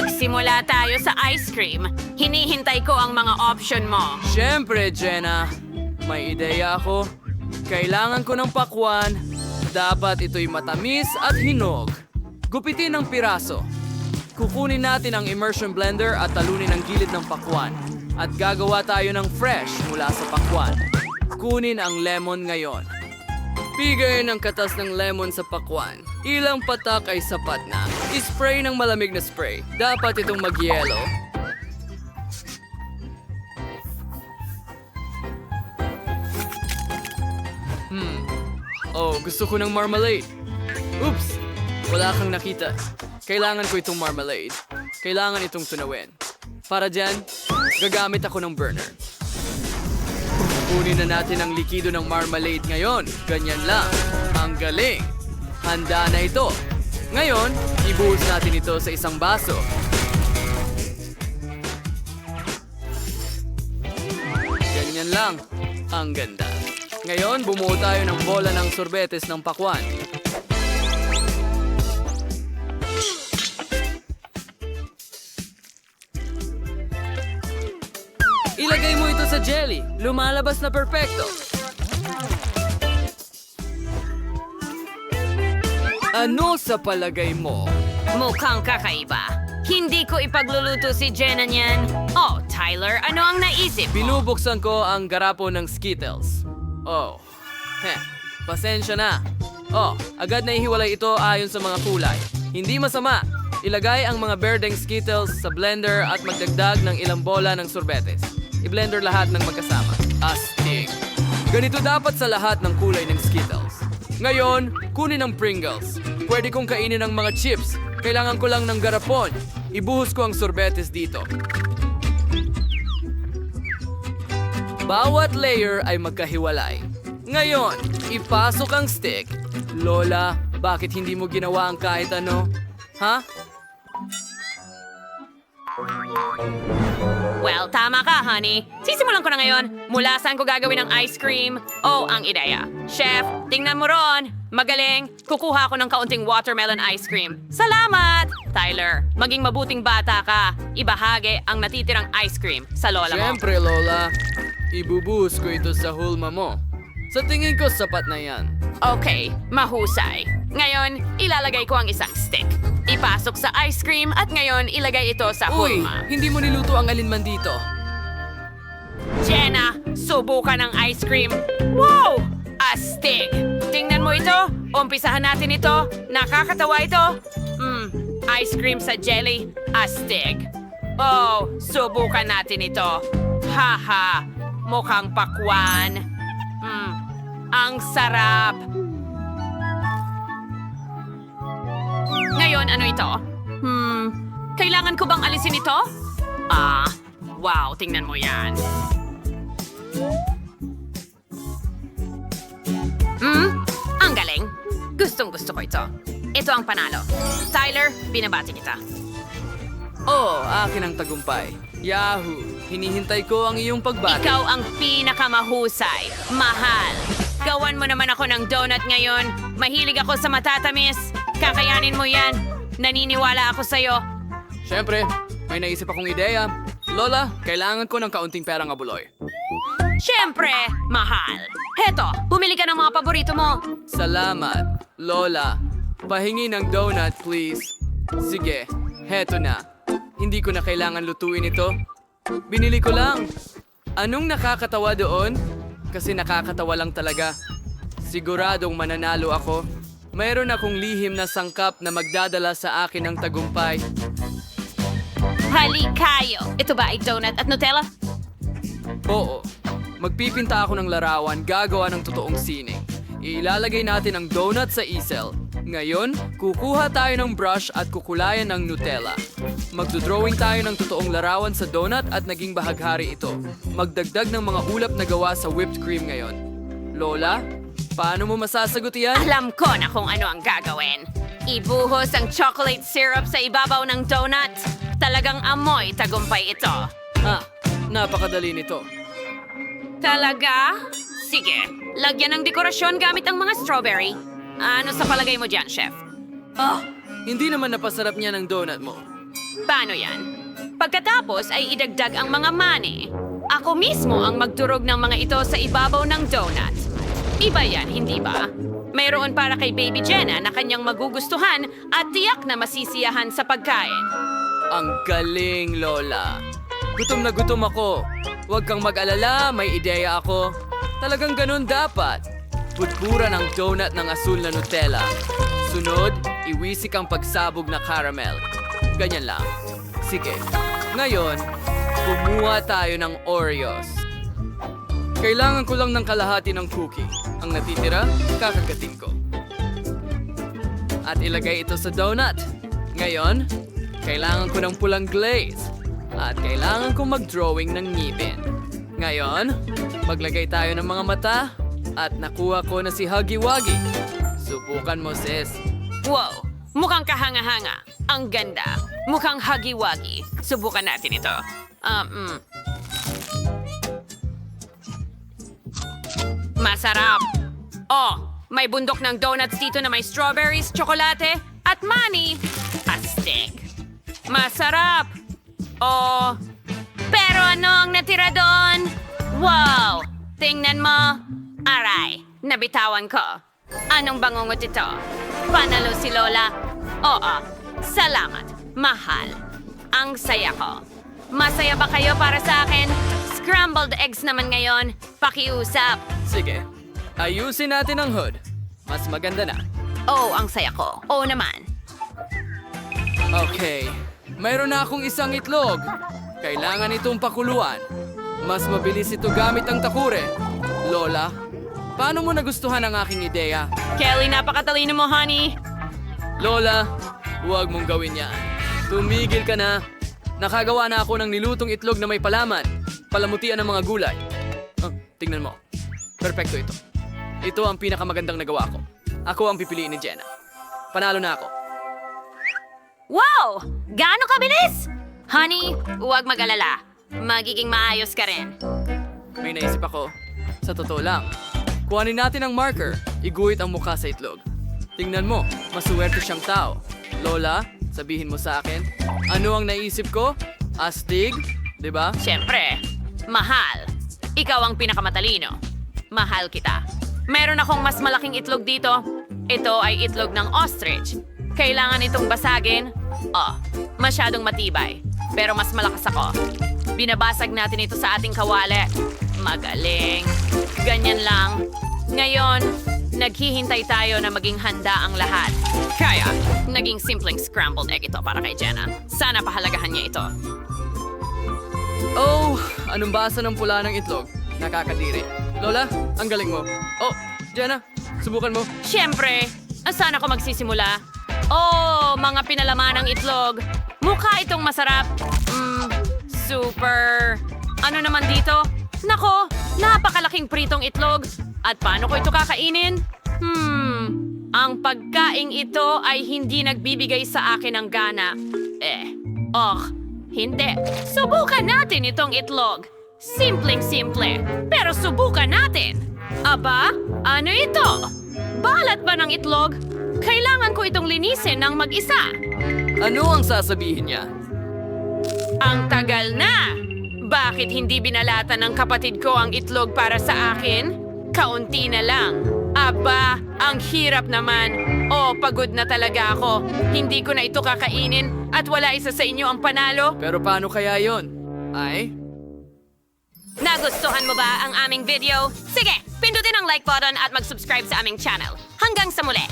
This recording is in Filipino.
Magsimula tayo sa ice cream. Hinihintay ko ang mga option mo. Siyempre, Jenna. May ideya ako. Kailangan ko ng pakwan. Dapat ito'y matamis at hinog. Gupitin ng piraso. Kukunin natin ang immersion blender at talunin ang gilid ng pakwan. At gagawa tayo ng fresh mula sa pakwan. Kunin ang lemon ngayon. Bigay ng katas ng lemon sa pakwan. Ilang patak ay sapat na. I-spray ng malamig na spray. Dapat itong mag-yelo. Oh, gusto ko ng marmalade. Oops! Wala kang nakita. Kailangan ko itong marmalade. Kailangan itong tunawin. Para dyan, gagamit ako ng burner. Kunin na natin ang likido ng marmalade ngayon. Ganyan lang. Ang galing. Handa na ito. Ngayon, ibuhos natin ito sa isang baso. Ganyan lang. Ang ganda. Ngayon, bumuo tayo ng bola ng sorbetes ng pakwan. Ilagay mo ito sa jelly. Lumalabas na perpekto. Ano sa palagay mo? Mukhang kakaiba. Hindi ko ipagluluto si Jenna niyan. Oh, Tyler, ano ang naisip mo? Binubuksan ko ang garapo ng Skittles. Oh, pasensya na. Oh, agad na ihiwalay ito ayon sa mga kulay. Hindi masama. Ilagay ang mga berdeng Skittles sa blender at magdagdag ng ilang bola ng sorbetes. I-blender lahat ng magkasama. Astig. Ganito dapat sa lahat ng kulay ng Skittles. Ngayon, kunin ang Pringles. Pwede kong kainin ang mga chips. Kailangan ko lang ng garapon. Ibuhos ko ang sorbetes dito. Bawat layer ay magkahiwalay. Ngayon, ipasok ang stick. Lola, bakit hindi mo ginawa ang kahit ano? Ha? Well, tama ka, honey. Sisimulan ko na ngayon. Mula saan ko gagawin ang ice cream? Oh, ang ideya. Chef, tingnan mo ron. Magaling. Kukuha ko ng kaunting watermelon ice cream. Salamat! Tyler, maging mabuting bata ka. Ibahagi ang natitirang ice cream sa lola mo. Siyempre, Lola. Ibubuhos ko ito sa hulma mo. Sa tingin ko, sapat na yan. Okay, mahusay. Ngayon, ilalagay ko ang isang stick. Ipasok sa ice cream at ngayon ilagay ito sa Uy, hulma. hindi mo niluto ang alinman dito. Jenna, subukan ng ice cream. Wow! Astig! Tingnan mo ito. Umpisahan natin ito. Nakakatawa ito. Ice cream sa jelly. Astig. Oh, subukan natin ito. Haha, mukhang pakwan. Ang sarap. Ngayon, ano ito? Kailangan ko bang alisin ito? Wow, tingnan mo yan. Ang galing. Gustong-gusto ko ito. Ito ang panalo. Tyler, binabati kita. Oh, akin ang tagumpay. Yahoo! Hinihintay ko ang iyong pagbati. Ikaw ang pinakamahusay. Mahal. Gawan mo naman ako ng donut ngayon. Mahilig ako sa matatamis. Kakayanin mo yan. Naniniwala ako sa'yo. Siyempre, may naisip akong ideya. Lola, kailangan ko ng kaunting perang abuloy. Siyempre, mahal. Heto, bumili ka ng mga paborito mo. Salamat, Lola. Pahingi ng donut, please. Sige, heto na. Hindi ko na kailangan lutuin ito. Binili ko lang. Anong nakakatawa doon? Kasi nakakatawa lang talaga. Siguradong mananalo ako. Mayroon akong lihim na sangkap na magdadala sa akin ng tagumpay. Hali kayo. Ito ba ay donut at Nutella? Oo. Magpipinta ako ng larawan, gagawa ng totoong sining. Ilalagay natin ang donut sa easel. Ngayon, kukuha tayo ng brush at kukulayan ng Nutella. Magdodrawing tayo ng totoong larawan sa donut at naging bahaghari ito. Magdagdag ng mga ulap na gawa sa whipped cream ngayon. Lola, paano mo masasagot yan? Alam ko na kung ano ang gagawin. Ibuhos ang chocolate syrup sa ibabaw ng donut. Talagang amoy tagumpay ito. Napakadali nito. Talaga? Sige, lagyan ng dekorasyon gamit ang mga strawberry. Ano sa palagay mo dyan, chef? Hindi naman napasarap niya ng donut mo. Paano yan? Pagkatapos ay idagdag ang mga mani. Ako mismo ang magdurog ng mga ito sa ibabaw ng donut. Iba yan, hindi ba? Mayroon para kay Baby Jenna na kanyang magugustuhan at tiyak na masisiyahan sa pagkain. Ang galing, Lola. Gutom na gutom ako. Huwag kang mag-alala, may ideya ako. Talagang ganun dapat. Putpura ng donut ng asul na Nutella. Sunod, iwisik ang pagsabog na caramel. Ganyan lang. Sige. Ngayon, kumuha tayo ng Oreos. Kailangan ko lang ng kalahati ng cookie. Ang natitira, kakagatin ko. At ilagay ito sa donut. Ngayon, kailangan ko ng pulang glaze. At kailangan kong mag-drawing ng ngipin. Ngayon, maglagay tayo ng mga mata. At nakuha ko na si Huggy Wuggy. Subukan mo, sis. Wow! Mukhang kahanga-hanga. Ang ganda. Mukhang huggy-wuggy. Subukan natin ito. Masarap. Oh, may bundok ng donuts dito na may strawberries, tsokolate, at mani. Astig. Masarap. Oh, pero ano ang natira doon? Wow! Tingnan mo. Aray, nabitawan ko. Anong bangungot ito? Panalo si Lola? Oo, salamat. Mahal. Ang saya ko. Masaya ba kayo para sa akin? Scrambled eggs naman ngayon. Pakiusap. Sige, ayusin natin ang hood. Mas maganda na. Oh, ang saya ko. Oo naman. Okay, mayroon na akong isang itlog. Kailangan itong pakuluan. Mas mabilis ito gamit ang takure. Lola, paano mo nagustuhan ang aking ideya? Kelly, napakatalino mo, honey. Lola, huwag mong gawin yan. Tumigil ka na. Nakagawa na ako ng nilutong itlog na may palaman. Palamutian ng mga gulay. Tingnan mo. Perpekto ito. Ito ang pinakamagandang nagawa ko. Ako ang pipiliin ni Jenna. Panalo na ako. Wow! Gaano kabilis? Honey, huwag mag-alala. Magiging maayos ka rin. May naisip ako. Sa totoo lang. Kuhanin natin ang marker. Iguhit ang mukha sa itlog. Tingnan mo, masuwerte siyang tao. Lola, sabihin mo sa akin, ano ang naisip ko? Astig, di ba? Siyempre, mahal. Ikaw ang pinakamatalino. Mahal kita. Meron akong mas malaking itlog dito. Ito ay itlog ng ostrich. Kailangan itong basagin. Oh, masyadong matibay. Pero mas malakas ako. Binabasag natin ito sa ating kawali. Magaling. Ganyan lang. Ngayon, naghihintay tayo na maging handa ang lahat. Kaya, naging simpleng scrambled egg ito para kay Jenna. Sana pahalagahan niya ito. Oh, anong basa ng pula ng itlog? Nakakadiri. Lola, ang galing mo. Oh, Jenna, subukan mo. Siyempre, saan ako magsisimula? Oh, mga pinalaman ng itlog. Mukha itong masarap. Super. Ano naman dito? Nako, napakalaking pritong itlog. At paano ko ito kakainin? Ang pagkaing ito ay hindi nagbibigay sa akin ng gana. Hindi. Subukan natin itong itlog. Simpleng-simple, pero subukan natin. Aba, ano ito? Balat ba ng itlog? Kailangan ko itong linisin ng mag-isa. Ano ang sasabihin niya? Ang tagal na! Bakit hindi binalatan ng kapatid ko ang itlog para sa akin? Kaunti na lang. Aba, ang hirap naman. Oh, pagod na talaga ako. Hindi ko na ito kakainin at wala isa sa inyo ang panalo. Pero paano kaya yon? Ay? Nagustuhan mo ba ang aming video? Sige, pindutin ang like button at mag-subscribe sa aming channel. Hanggang sa muli!